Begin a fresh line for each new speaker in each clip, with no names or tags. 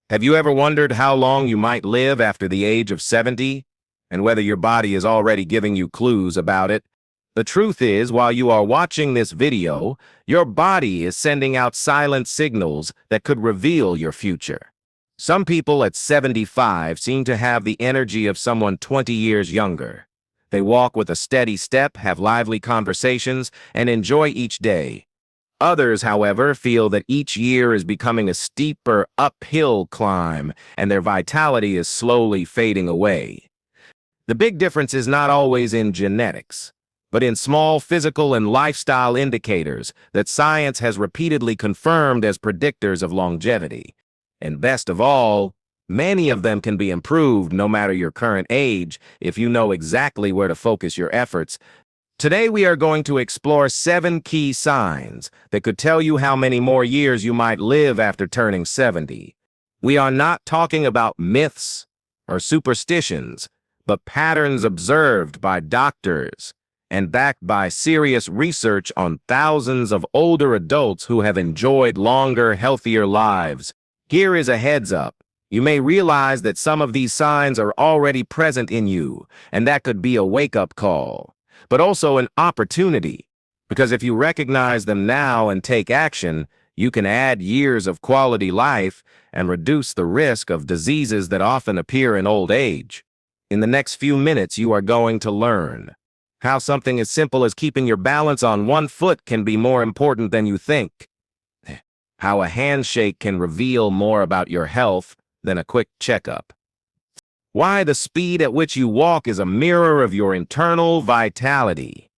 Have you ever wondered how long you might live after the age of 70, and whether your body is already giving you clues about it? The truth is, while you are watching this video, your body is sending out silent signals that could reveal your future. Some people at 75 seem to have the energy of someone 20 years younger. They walk with a steady step, have lively conversations, and enjoy each day. Others, however, feel that each year is becoming a steeper uphill climb, and their vitality is slowly fading away. The big difference is not always in genetics, but in small physical and lifestyle indicators that science has repeatedly confirmed as predictors of longevity. And best of all, many of them can be improved no matter your current age if you know exactly where to focus your efforts. Today we are going to explore 7 key signs that could tell you how many more years you might live after turning 70. We are not talking about myths or superstitions, but patterns observed by doctors and backed by serious research on thousands of older adults who have enjoyed longer, healthier lives. Here is a heads up. You may realize that some of these signs are already present in you, and that could be a wake-up call, but also an opportunity, because if you recognize them now and take action, you can add years of quality life and reduce the risk of diseases that often appear in old age. In the next few minutes, you are going to learn how something as simple as keeping your balance on one foot can be more important than you think, how a handshake can reveal more about your health than a quick checkup, why the speed at which you walk is a mirror of your internal vitality,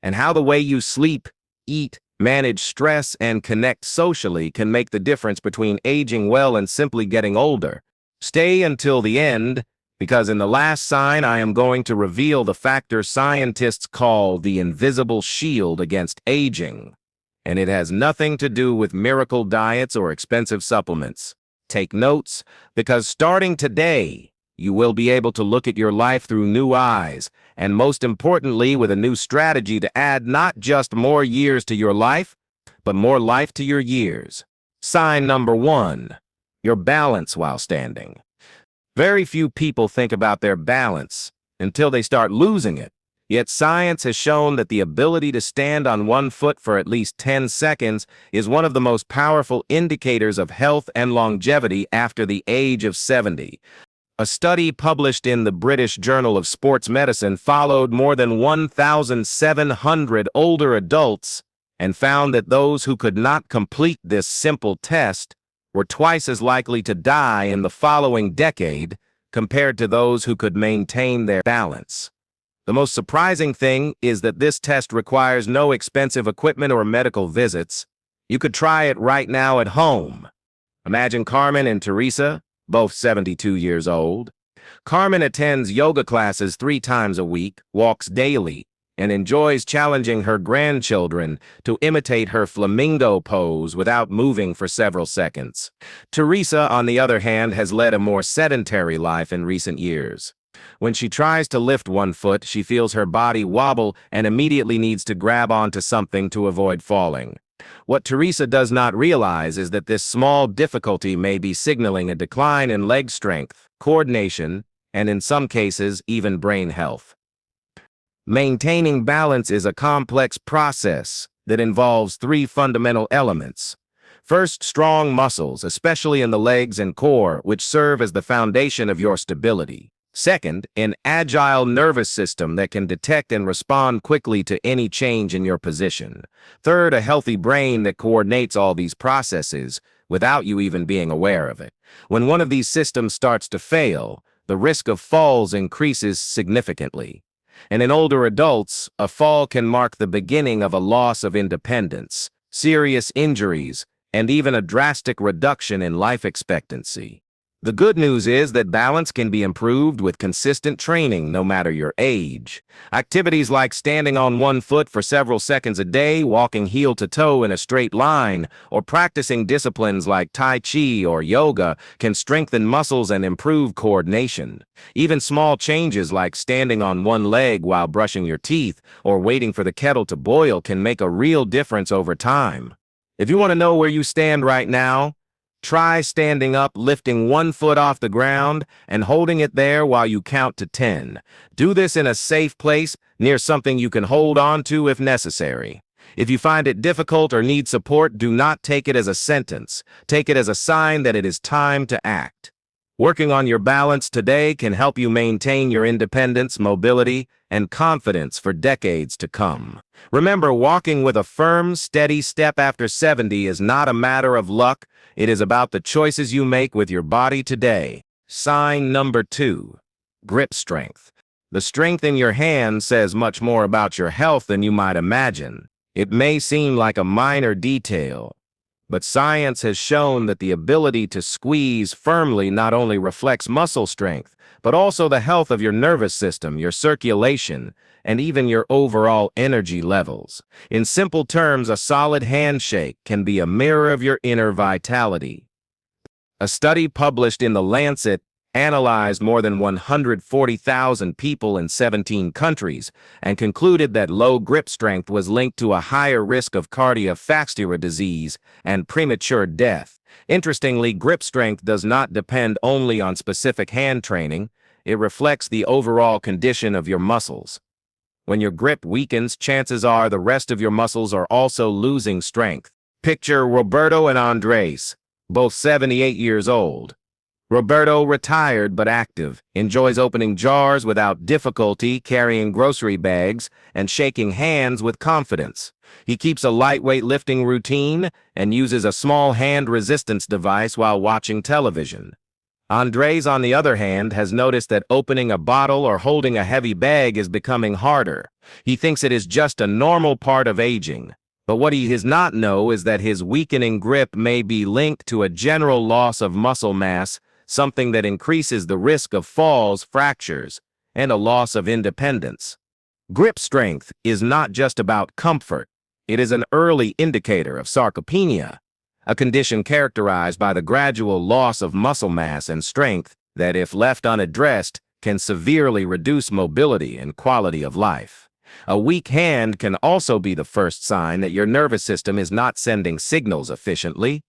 and how the way you sleep, eat, manage stress, and connect socially can make the difference between aging well and simply getting older. Stay until the end, because in the last sign I am going to reveal the factor scientists call the invisible shield against aging, and it has nothing to do with miracle diets or expensive supplements. Take notes, because starting today, you will be able to look at your life through new eyes, and most importantly, with a new strategy to add not just more years to your life, but more life to your years. Sign number 1, your balance while standing. Very few people think about their balance until they start losing it. Yet science has shown that the ability to stand on one foot for at least 10 seconds is one of the most powerful indicators of health and longevity after the age of 70. A study published in the British Journal of Sports Medicine followed more than 1,700 older adults and found that those who could not complete this simple test were twice as likely to die in the following decade compared to those who could maintain their balance. The most surprising thing is that this test requires no expensive equipment or medical visits. You could try it right now at home. Imagine Carmen and Teresa, both 72 years old. Carmen attends yoga classes 3 times a week, walks daily, and enjoys challenging her grandchildren to imitate her flamingo pose without moving for several seconds. Teresa, on the other hand, has led a more sedentary life in recent years. When she tries to lift one foot, she feels her body wobble and immediately needs to grab onto something to avoid falling. What Teresa does not realize is that this small difficulty may be signaling a decline in leg strength, coordination, and in some cases, even brain health. Maintaining balance is a complex process that involves 3 fundamental elements. First, strong muscles, especially in the legs and core, which serve as the foundation of your stability. Second, an agile nervous system that can detect and respond quickly to any change in your position. Third, a healthy brain that coordinates all these processes without you even being aware of it. When one of these systems starts to fail, the risk of falls increases significantly. And in older adults, a fall can mark the beginning of a loss of independence, serious injuries, and even a drastic reduction in life expectancy. The good news is that balance can be improved with consistent training no matter your age. Activities like standing on one foot for several seconds a day, walking heel to toe in a straight line, or practicing disciplines like Tai Chi or yoga can strengthen muscles and improve coordination. Even small changes like standing on one leg while brushing your teeth or waiting for the kettle to boil can make a real difference over time. If you want to know where you stand right now, Try standing up, lifting one foot off the ground, and holding it there while you count to 10. Do this in a safe place, near something you can hold on to if necessary. If you find it difficult or need support, do not take it as a sentence. Take it as a sign that it is time to act. Working on your balance today can help you maintain your independence, mobility, and confidence for decades to come. Remember, walking with a firm, steady step after 70 is not a matter of luck. It is about the choices you make with your body today. Sign number 2. Grip strength. The strength in your hand says much more about your health than you might imagine. It may seem like a minor detail, but science has shown that the ability to squeeze firmly not only reflects muscle strength, but also the health of your nervous system, your circulation, and even your overall energy levels. In simple terms, a solid handshake can be a mirror of your inner vitality. A study published in The Lancet analyzed more than 140,000 people in 17 countries and concluded that low grip strength was linked to a higher risk of cardiovascular disease and premature death. Interestingly, grip strength does not depend only on specific hand training. It reflects the overall condition of your muscles. When your grip weakens, chances are the rest of your muscles are also losing strength. Picture Roberto and Andres, both 78 years old. Roberto, retired but active, enjoys opening jars without difficulty, carrying grocery bags, and shaking hands with confidence. He keeps a lightweight lifting routine and uses a small hand resistance device while watching television. Andres, on the other hand, has noticed that opening a bottle or holding a heavy bag is becoming harder. He thinks it is just a normal part of aging. But what he does not know is that his weakening grip may be linked to a general loss of muscle mass, something that increases the risk of falls, fractures, and a loss of independence. Grip strength is not just about comfort. It is an early indicator of sarcopenia, a condition characterized by the gradual loss of muscle mass and strength that, if left unaddressed, can severely reduce mobility and quality of life. A weak hand can also be the first sign that your nervous system is not sending signals efficiently,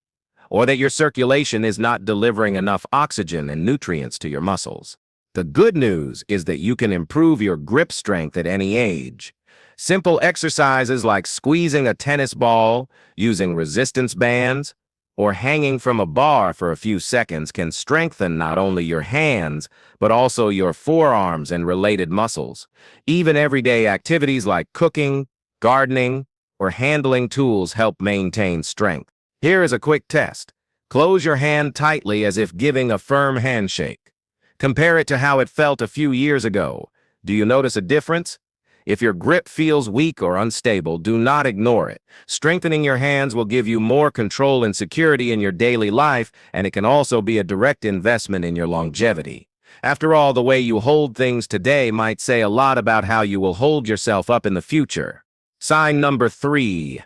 or that your circulation is not delivering enough oxygen and nutrients to your muscles. The good news is that you can improve your grip strength at any age. Simple exercises like squeezing a tennis ball, using resistance bands, or hanging from a bar for a few seconds can strengthen not only your hands, but also your forearms and related muscles. Even everyday activities like cooking, gardening, or handling tools help maintain strength. Here is a quick test. Close your hand tightly as if giving a firm handshake. Compare it to how it felt a few years ago. Do you notice a difference? If your grip feels weak or unstable, do not ignore it. Strengthening your hands will give you more control and security in your daily life, and it can also be a direct investment in your longevity. After all, the way you hold things today might say a lot about how you will hold yourself up in the future. Sign number 3,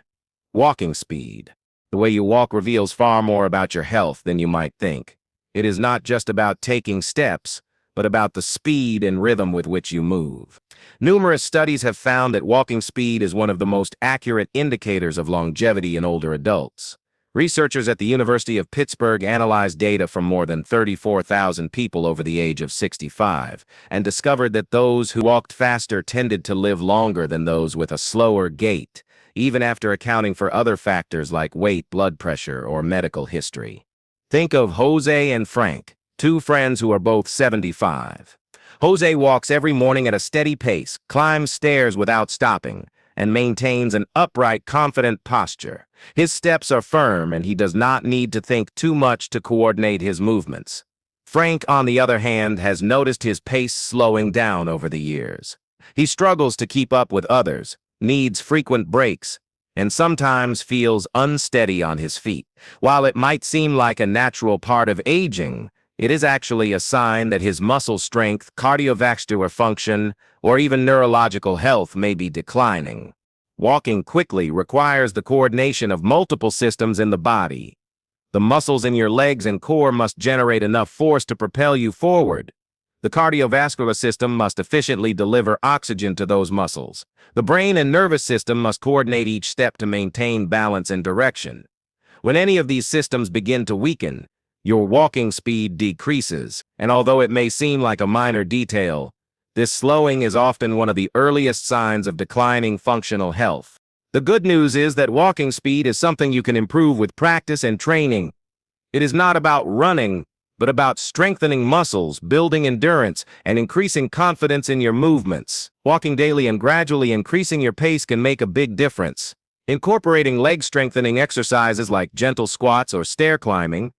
walking speed. The way you walk reveals far more about your health than you might think. It is not just about taking steps, but about the speed and rhythm with which you move. Numerous studies have found that walking speed is one of the most accurate indicators of longevity in older adults. Researchers at the University of Pittsburgh analyzed data from more than 34,000 people over the age of 65 and discovered that those who walked faster tended to live longer than those with a slower gait, even after accounting for other factors like weight, blood pressure, or medical history. Think of Jose and Frank, two friends who are both 75. Jose walks every morning at a steady pace, climbs stairs without stopping, and maintains an upright, confident posture. His steps are firm, and he does not need to think too much to coordinate his movements. Frank, on the other hand, has noticed his pace slowing down over the years. He struggles to keep up with others, needs frequent breaks, and sometimes feels unsteady on his feet. While it might seem like a natural part of aging, it is actually a sign that his muscle strength, cardiovascular function, or even neurological health may be declining. Walking quickly requires the coordination of multiple systems in the body. The muscles in your legs and core must generate enough force to propel you forward. The cardiovascular system must efficiently deliver oxygen to those muscles. The brain and nervous system must coordinate each step to maintain balance and direction. When any of these systems begin to weaken, your walking speed decreases, and although it may seem like a minor detail, this slowing is often one of the earliest signs of declining functional health. The good news is that walking speed is something you can improve with practice and training. It is not about running, but about strengthening muscles, building endurance, and increasing confidence in your movements. Walking daily and gradually increasing your pace can make a big difference. Incorporating leg-strengthening exercises like gentle squats or stair climbing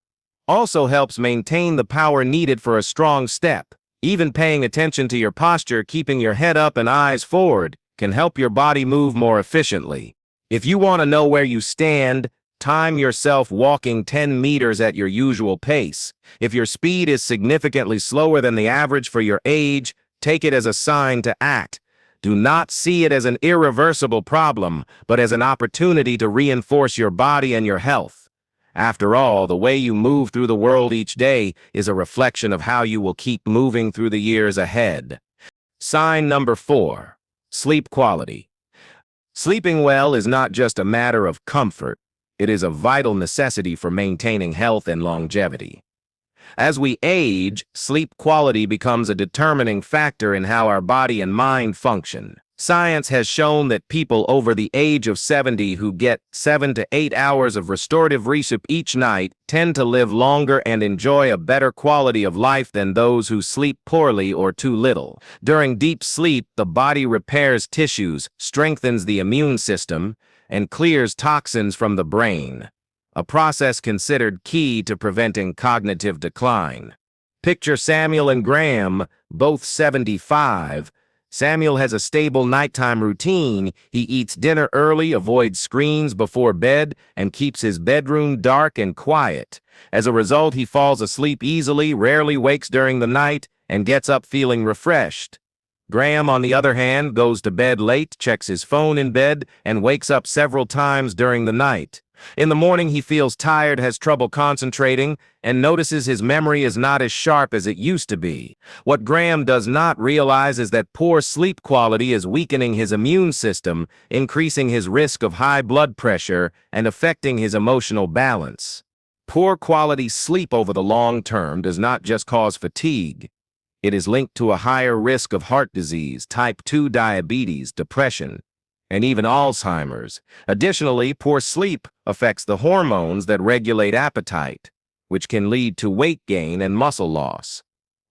also helps maintain the power needed for a strong step. Even paying attention to your posture, keeping your head up and eyes forward, can help your body move more efficiently. If you want to know where you stand, time yourself walking 10 meters at your usual pace. If your speed is significantly slower than the average for your age, take it as a sign to act. Do not see it as an irreversible problem, but as an opportunity to reinforce your body and your health. After all, the way you move through the world each day is a reflection of how you will keep moving through the years ahead. Sign number 4. Sleep quality. Sleeping well is not just a matter of comfort. It is a vital necessity for maintaining health and longevity. As we age, sleep quality becomes a determining factor in how our body and mind function. Science has shown that people over the age of 70 who get 7 to 8 hours of restorative sleep each night tend to live longer and enjoy a better quality of life than those who sleep poorly or too little. During deep sleep, the body repairs tissues, strengthens the immune system, and clears toxins from the brain, a process considered key to preventing cognitive decline. Picture Samuel and Graham, both 75. Samuel has a stable nighttime routine. He eats dinner early, avoids screens before bed, and keeps his bedroom dark and quiet. As a result, he falls asleep easily, rarely wakes during the night, and gets up feeling refreshed. Graham, on the other hand, goes to bed late, checks his phone in bed, and wakes up several times during the night. In the morning, he feels tired, has trouble concentrating, and notices his memory is not as sharp as it used to be. What Graham does not realize is that poor sleep quality is weakening his immune system, increasing his risk of high blood pressure, and affecting his emotional balance. Poor quality sleep over the long term does not just cause fatigue. It is linked to a higher risk of heart disease, type 2 diabetes, depression, and even Alzheimer's. Additionally, poor sleep affects the hormones that regulate appetite, which can lead to weight gain and muscle loss,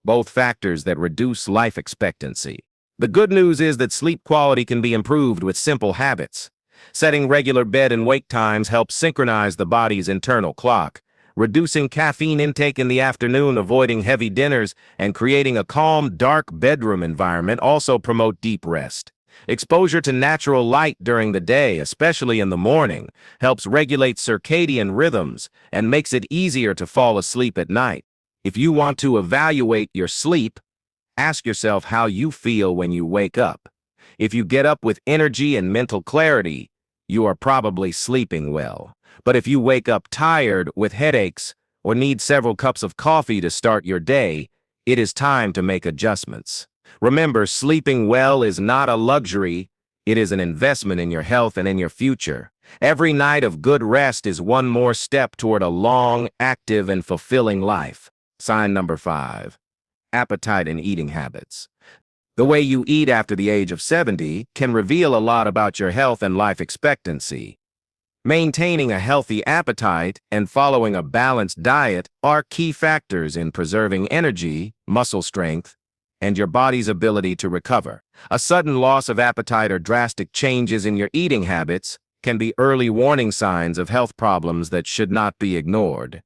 both factors that reduce life expectancy. The good news is that sleep quality can be improved with simple habits. Setting regular bed and wake times helps synchronize the body's internal clock. Reducing caffeine intake in the afternoon, avoiding heavy dinners, and creating a calm, dark bedroom environment also promote deep rest. Exposure to natural light during the day, especially in the morning, helps regulate circadian rhythms and makes it easier to fall asleep at night. If you want to evaluate your sleep, ask yourself how you feel when you wake up. If you get up with energy and mental clarity, you are probably sleeping well. But if you wake up tired, with headaches, or need several cups of coffee to start your day, it is time to make adjustments. Remember, sleeping well is not a luxury. It is an investment in your health and in your future. Every night of good rest is one more step toward a long, active, and fulfilling life. Sign number 5. Appetite and eating habits. The way you eat after the age of 70 can reveal a lot about your health and life expectancy. Maintaining a healthy appetite and following a balanced diet are key factors in preserving energy, muscle strength, and your body's ability to recover. A sudden loss of appetite or drastic changes in your eating habits can be early warning signs of health problems that should not be ignored.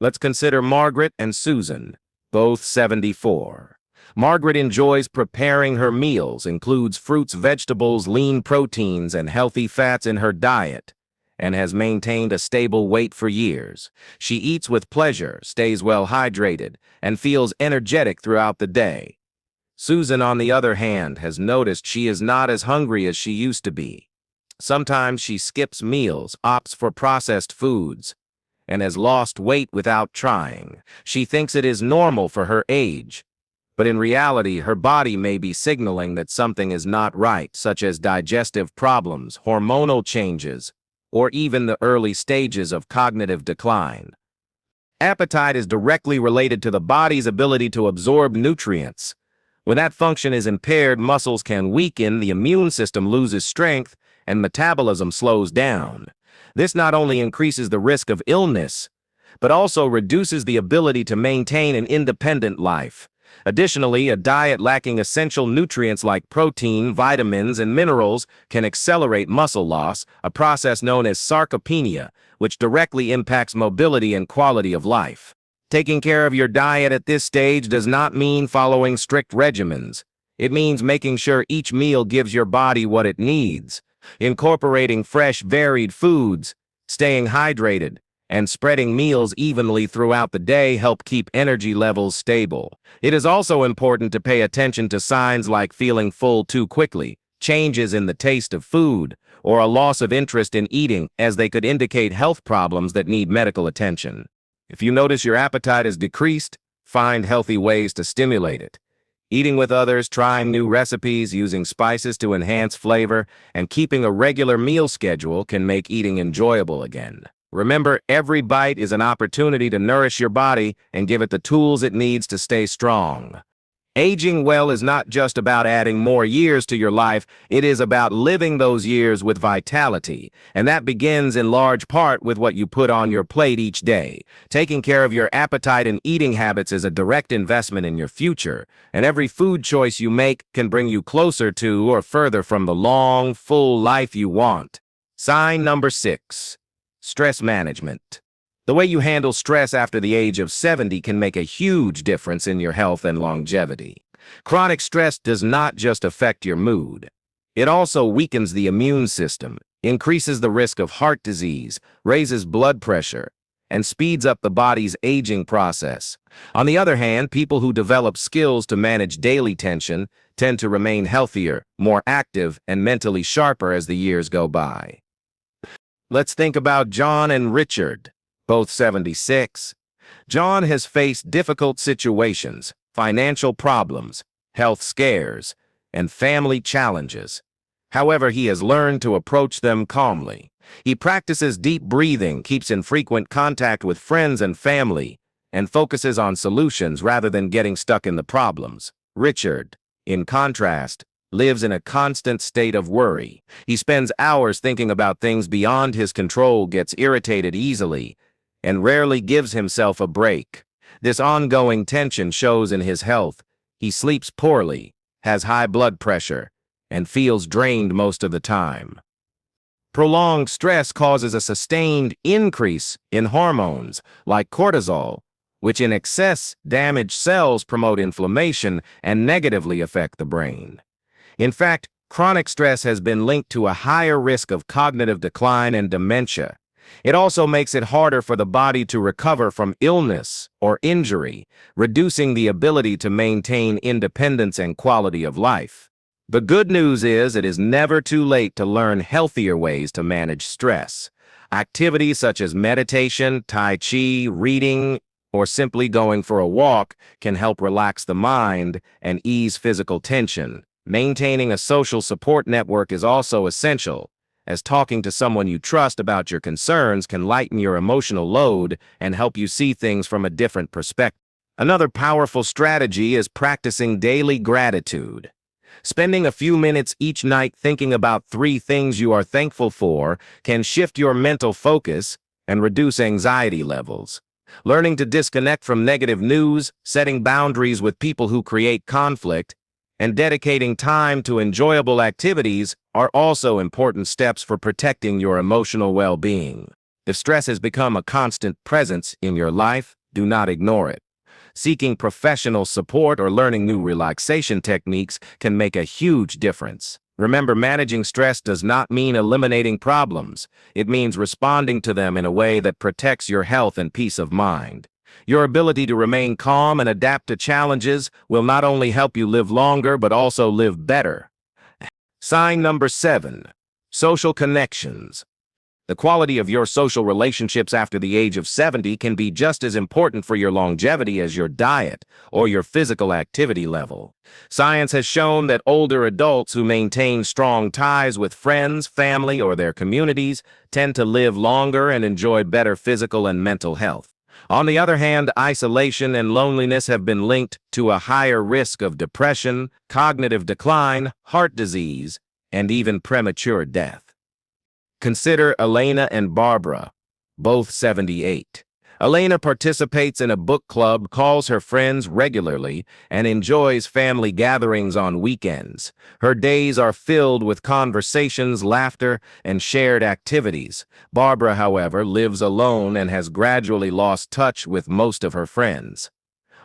Let's consider Margaret and Susan, both 74. Margaret enjoys preparing her meals, includes fruits, vegetables, lean proteins, and healthy fats in her diet, and has maintained a stable weight for years. She eats with pleasure, stays well hydrated, and feels energetic throughout the day. Susan, on the other hand, has noticed she is not as hungry as she used to be. Sometimes she skips meals, opts for processed foods, and has lost weight without trying. She thinks it is normal for her age, but in reality, her body may be signaling that something is not right, such as digestive problems, hormonal changes, or even the early stages of cognitive decline. Appetite is directly related to the body's ability to absorb nutrients. When that function is impaired, muscles can weaken, the immune system loses strength, and metabolism slows down. This not only increases the risk of illness, but also reduces the ability to maintain an independent life. Additionally, a diet lacking essential nutrients like protein, vitamins, and minerals can accelerate muscle loss, a process known as sarcopenia, which directly impacts mobility and quality of life. Taking care of your diet at this stage does not mean following strict regimens. It means making sure each meal gives your body what it needs, incorporating fresh, varied foods, staying hydrated, and spreading meals evenly throughout the day help keep energy levels stable. It is also important to pay attention to signs like feeling full too quickly, changes in the taste of food, or a loss of interest in eating, as they could indicate health problems that need medical attention. If you notice your appetite is decreased, find healthy ways to stimulate it. Eating with others, trying new recipes, using spices to enhance flavor, and keeping a regular meal schedule can make eating enjoyable again. Remember, every bite is an opportunity to nourish your body and give it the tools it needs to stay strong. Aging well is not just about adding more years to your life, it is about living those years with vitality, and that begins in large part with what you put on your plate each day. Taking care of your appetite and eating habits is a direct investment in your future, and every food choice you make can bring you closer to or further from the long, full life you want. Sign number 6. Stress management. The way you handle stress after the age of 70 can make a huge difference in your health and longevity. Chronic stress does not just affect your mood. It also weakens the immune system, increases the risk of heart disease, raises blood pressure, and speeds up the body's aging process. On the other hand, people who develop skills to manage daily tension tend to remain healthier, more active, and mentally sharper as the years go by. Let's think about John and Richard, both 76. John has faced difficult situations, financial problems, health scares, and family challenges. However, he has learned to approach them calmly. He practices deep breathing, keeps in frequent contact with friends and family, and focuses on solutions rather than getting stuck in the problems. Richard, in contrast, lives in a constant state of worry. He spends hours thinking about things beyond his control, gets irritated easily, and rarely gives himself a break. This ongoing tension shows in his health. He sleeps poorly, has high blood pressure, and feels drained most of the time. Prolonged stress causes a sustained increase in hormones like cortisol, which in excess damage cells, promote inflammation, and negatively affect the brain. In fact, chronic stress has been linked to a higher risk of cognitive decline and dementia. It also makes it harder for the body to recover from illness or injury, reducing the ability to maintain independence and quality of life. The good news is it is never too late to learn healthier ways to manage stress. Activities such as meditation, tai chi, reading, or simply going for a walk can help relax the mind and ease physical tension. Maintaining a social support network is also essential, as talking to someone you trust about your concerns can lighten your emotional load and help you see things from a different perspective. Another powerful strategy is practicing daily gratitude. Spending a few minutes each night thinking about 3 things you are thankful for can shift your mental focus and reduce anxiety levels. Learning to disconnect from negative news, setting boundaries with people who create conflict, and dedicating time to enjoyable activities are also important steps for protecting your emotional well-being. If stress has become a constant presence in your life, do not ignore it. Seeking professional support or learning new relaxation techniques can make a huge difference. Remember, managing stress does not mean eliminating problems. It means responding to them in a way that protects your health and peace of mind. Your ability to remain calm and adapt to challenges will not only help you live longer, but also live better. Sign number 7. Social connections. The quality of your social relationships after the age of 70 can be just as important for your longevity as your diet or your physical activity level. Science has shown that older adults who maintain strong ties with friends, family, or their communities tend to live longer and enjoy better physical and mental health. On the other hand, isolation and loneliness have been linked to a higher risk of depression, cognitive decline, heart disease, and even premature death. Consider Elena and Barbara, both 78. Elena participates in a book club, calls her friends regularly, and enjoys family gatherings on weekends. Her days are filled with conversations, laughter, and shared activities. Barbara, however, lives alone and has gradually lost touch with most of her friends.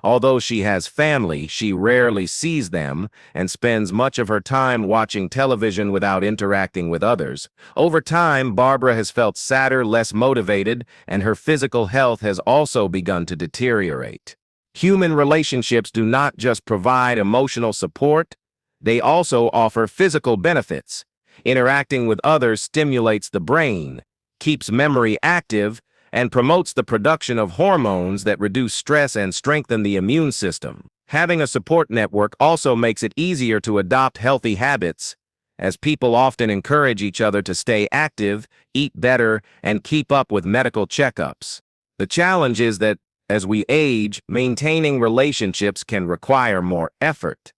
Although she has family, she rarely sees them and spends much of her time watching television without interacting with others. Over time, Barbara has felt sadder, less motivated, and her physical health has also begun to deteriorate. Human relationships do not just provide emotional support, they also offer physical benefits. Interacting with others stimulates the brain, keeps memory active, and promotes the production of hormones that reduce stress and strengthen the immune system. Having a support network also makes it easier to adopt healthy habits, as people often encourage each other to stay active, eat better, and keep up with medical checkups. The challenge is that, as we age, maintaining relationships can require more effort.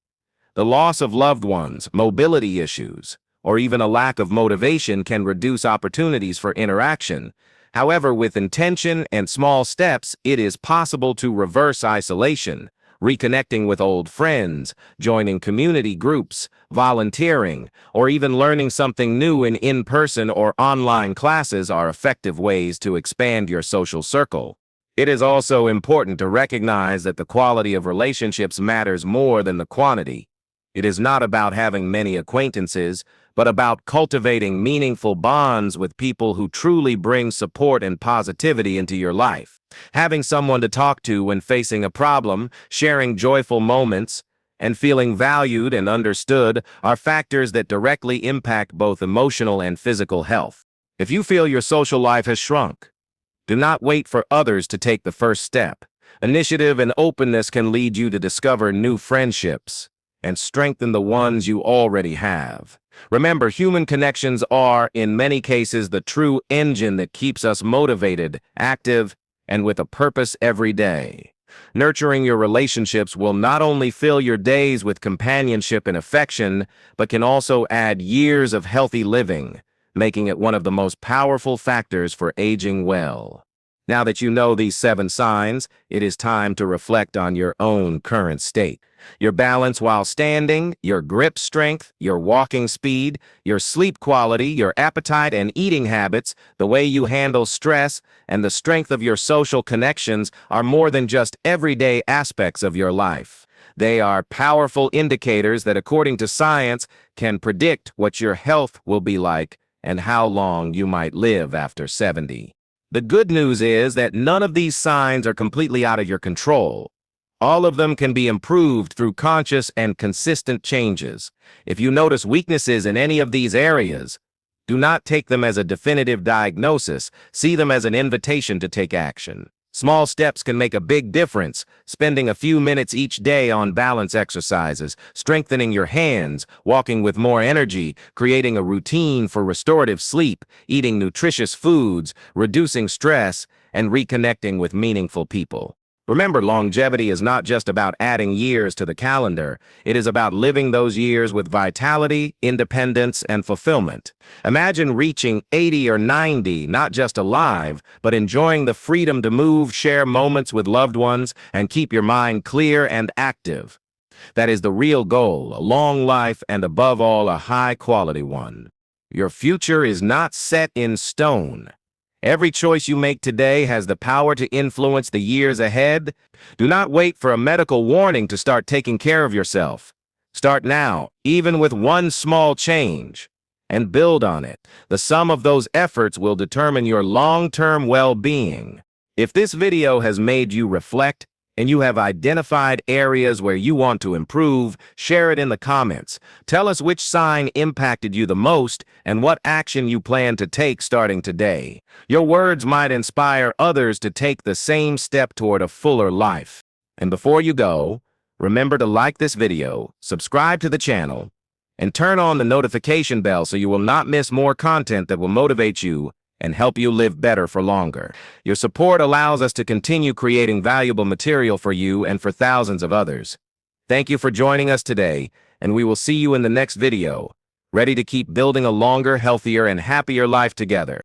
The loss of loved ones, mobility issues, or even a lack of motivation can reduce opportunities for interaction. However, with intention and small steps, it is possible to reverse isolation. Reconnecting with old friends, joining community groups, volunteering, or even learning something new in in-person or online classes are effective ways to expand your social circle. It is also important to recognize that the quality of relationships matters more than the quantity. It is not about having many acquaintances, but about cultivating meaningful bonds with people who truly bring support and positivity into your life. Having someone to talk to when facing a problem, sharing joyful moments, and feeling valued and understood are factors that directly impact both emotional and physical health. If you feel your social life has shrunk, do not wait for others to take the first step. Initiative and openness can lead you to discover new friendships and strengthen the ones you already have. Remember, human connections are, in many cases, the true engine that keeps us motivated, active, and with a purpose every day. Nurturing your relationships will not only fill your days with companionship and affection, but can also add years of healthy living, making it one of the most powerful factors for aging well. Now that you know these 7 signs, it is time to reflect on your own current state. Your balance while standing, your grip strength, your walking speed, your sleep quality, your appetite and eating habits, the way you handle stress, and the strength of your social connections are more than just everyday aspects of your life. They are powerful indicators that, according to science, can predict what your health will be like and how long you might live after 70. The good news is that none of these signs are completely out of your control. All of them can be improved through conscious and consistent changes. If you notice weaknesses in any of these areas, do not take them as a definitive diagnosis. See them as an invitation to take action. Small steps can make a big difference. Spending a few minutes each day on balance exercises, strengthening your hands, walking with more energy, creating a routine for restorative sleep, eating nutritious foods, reducing stress, and reconnecting with meaningful people. Remember, longevity is not just about adding years to the calendar. It is about living those years with vitality, independence, and fulfillment. Imagine reaching 80 or 90, not just alive, but enjoying the freedom to move, share moments with loved ones, and keep your mind clear and active. That is the real goal, a long life and, above all, a high-quality one. Your future is not set in stone. Every choice you make today has the power to influence the years ahead. Do not wait for a medical warning to start taking care of yourself. Start now, even with one small change, and build on it. The sum of those efforts will determine your long-term well-being. If this video has made you reflect, and you have identified areas where you want to improve, share it in the comments. Tell us which sign impacted you the most and what action you plan to take starting today. Your words might inspire others to take the same step toward a fuller life. And before you go, remember to like this video, subscribe to the channel, and turn on the notification bell so you will not miss more content that will motivate you and help you live better for longer. Your support allows us to continue creating valuable material for you and for thousands of others. Thank you for joining us today, and we will see you in the next video, ready to keep building a longer, healthier, and happier life together.